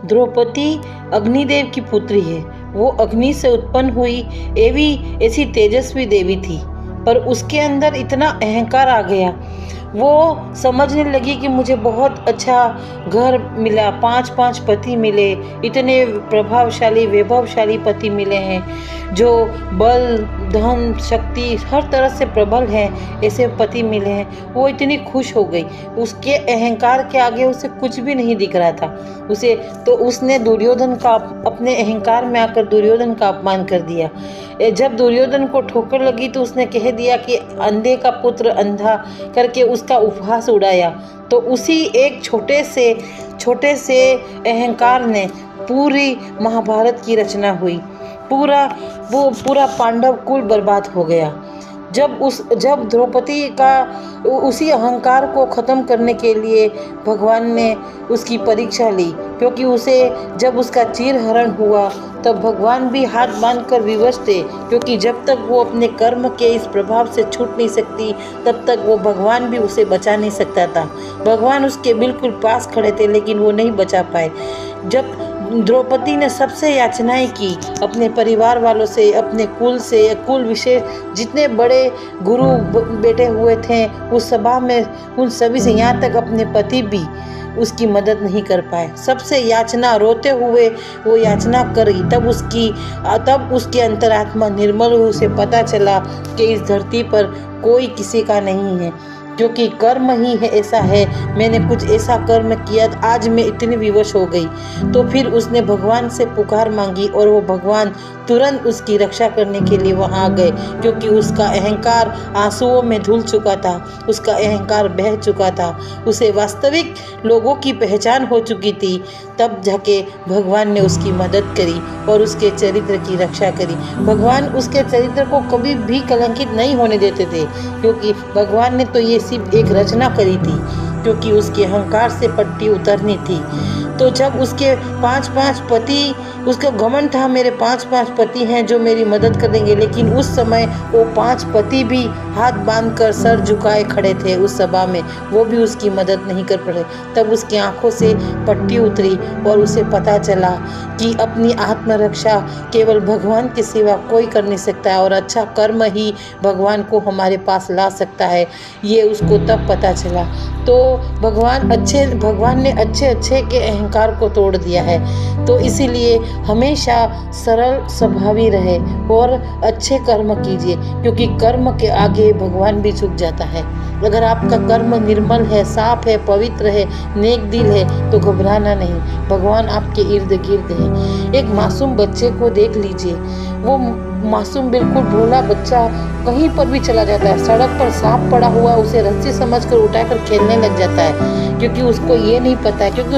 द्रौपदी अग्निदेव की पुत्री है। वो अग्नि से उत्पन्न हुई ऐसी तेजस्वी देवी थी, पर उसके अंदर इतना अहंकार आ गया। वो समझने लगी कि मुझे बहुत अच्छा घर मिला, 5-5 पति मिले, इतने प्रभावशाली वैभवशाली पति मिले हैं जो बल धन शक्ति हर तरह से प्रबल हैं, ऐसे पति मिले हैं। वो इतनी खुश हो गई। उसके अहंकार के आगे उसे कुछ भी नहीं दिख रहा था। उसने दुर्योधन का अपने अहंकार में आकर दुर्योधन का अपमान कर दिया। जब दुर्योधन को ठोकर लगी तो उसने कह दिया कि अंधे का पुत्र अंधा करके उसका उपहास उड़ाया। तो उसी एक छोटे से अहंकार ने पूरी महाभारत की रचना हुई। पूरा पांडव कुल बर्बाद हो गया। जब द्रौपदी का उसी अहंकार को ख़त्म करने के लिए भगवान ने उसकी परीक्षा ली, क्योंकि जब उसका चीरहरण हुआ तब भगवान भी हाथ बांधकर विवश थे, क्योंकि जब तक वो अपने कर्म के इस प्रभाव से छूट नहीं सकती तब तक वो भगवान भी उसे बचा नहीं सकता था। भगवान उसके बिल्कुल पास खड़े थे लेकिन वो नहीं बचा पाए। जब द्रौपदी ने सबसे याचनाएं की, अपने परिवार वालों से, अपने कुल विशेष जितने बड़े गुरु बेटे हुए थे उस सभा में, उन सभी से, यहाँ तक अपने पति भी उसकी मदद नहीं कर पाए। सबसे याचना रोते हुए वो याचना करी, तब उसकी अंतरात्मा निर्मल हुई। उसे पता चला कि इस धरती पर कोई किसी का नहीं है, क्योंकि कर्म ही है ऐसा है। मैंने कुछ ऐसा कर्म किया, आज मैं इतनी विवश हो गई। तो फिर उसने भगवान से पुकार मांगी और वो भगवान तुरंत उसकी रक्षा करने के लिए वहां आ गए, क्योंकि उसका अहंकार आंसुओं में धुल चुका था, उसका अहंकार बह चुका था, उसे वास्तविक लोगों की पहचान हो चुकी थी। तब जाके भगवान ने उसकी मदद करी और उसके चरित्र की रक्षा करी। भगवान उसके चरित्र को कभी भी कलंकित नहीं होने देते थे, क्योंकि भगवान ने तो ये सिर्फ एक रचना करी थी, क्योंकि उसके अहंकार से पट्टी उतरनी थी। तो जब उसके 5-5 पति, उसका घमंड था मेरे 5-5 पति हैं जो मेरी मदद करेंगे, लेकिन उस समय वो 5 पति भी हाथ बांधकर सर झुकाए खड़े थे उस सभा में, वो भी उसकी मदद नहीं कर पाए। तब उसकी आंखों से पट्टी उतरी और उसे पता चला कि अपनी आत्मरक्षा केवल भगवान के सिवा कोई कर नहीं सकता है और अच्छा कर्म ही भगवान को हमारे पास ला सकता है। ये उसको तब पता चला। तो भगवान ने अच्छे के अहंकार को तोड़ दिया है। तो इसीलिए हमेशा सरल स्वभावी रहे और अच्छे कर्म कीजिए, क्योंकि कर्म के आगे भगवान भी झुक जाता है। अगर आपका कर्म निर्मल है, साफ है, पवित्र है, नेक दिल है तो घबराना नहीं, भगवान आपके इर्द गिर्द है। एक मासूम बच्चे को देख लीजिए, वो मासूम बिल्कुल भोला बच्चा कहीं पर भी चला जाता है, सड़क पर सांप पड़ा हुआ उसे रस्सी समझकर उठाकर खेलने लग जाता है, क्योंकि उसको ये नहीं पता है, क्योंकि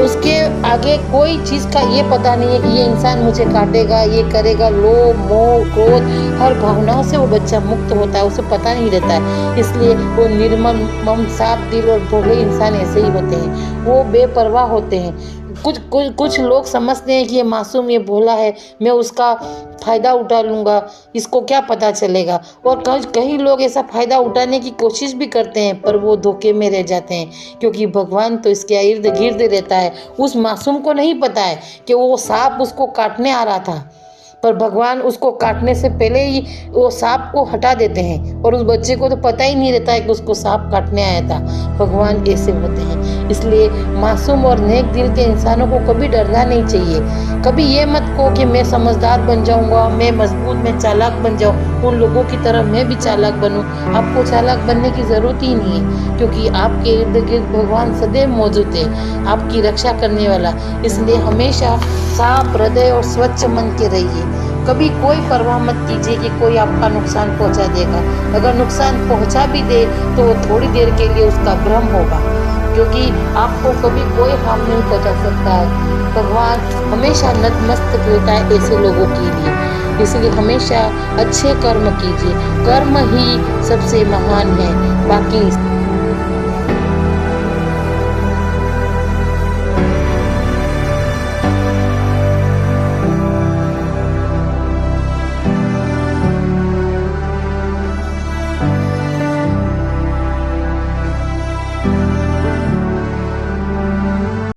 उसके आगे कोई चीज़ का ये पता नहीं है कि ये इंसान मुझे काटेगा, ये करेगा। लोभ मोह क्रोध हर भावनाओं से वो बच्चा मुक्त होता है, उसे पता नहीं रहता है। इसलिए वो निर्मल मम साफ दिल और भोले इंसान ऐसे ही होते हैं, वो बेपरवाह होते हैं। कुछ लोग समझते हैं कि ये मासूम, ये भोला है, मैं उसका फ़ायदा उठा लूँगा, इसको क्या पता चलेगा। और कई लोग ऐसा फ़ायदा उठाने की कोशिश भी करते हैं, पर वो धोखे में रह जाते हैं, क्योंकि भगवान तो इसके इर्द गिर्द रहता है। उस मासूम को नहीं पता है कि वो सांप उसको काटने आ रहा था, पर भगवान उसको काटने से पहले ही वो सांप को हटा देते हैं, और उस बच्चे को तो पता ही नहीं रहता है कि उसको सांप काटने आया था। भगवान ऐसे होते हैं। इसलिए मासूम और नेक दिल के इंसानों को कभी डरना नहीं चाहिए। कभी ये मत कहो कि मैं समझदार बन जाऊंगा, मैं मजबूत, मैं चालाक बन जाऊं, उन लोगों की तरह मैं भी चालाक बनूं। आपको चालाक बनने की ज़रूरत ही नहीं है, क्योंकि आपके इर्द गिर्द भगवान सदैव मौजूद है, आपकी रक्षा करने वाला। इसलिए हमेशा साफ हृदय और स्वच्छ मन के रहिए। कभी कोई परवाह मत कीजिए कि कोई आपका नुकसान पहुंचा देगा। अगर नुकसान पहुंचा भी दे तो वो थोड़ी देर के लिए उसका भ्रम होगा, क्योंकि आपको कभी कोई हार्म नहीं पहुंचा सकता है। भगवान हमेशा नतमस्तक रहता है ऐसे लोगों के लिए। इसलिए हमेशा अच्छे कर्म कीजिए, कर्म ही सबसे महान है। बाकी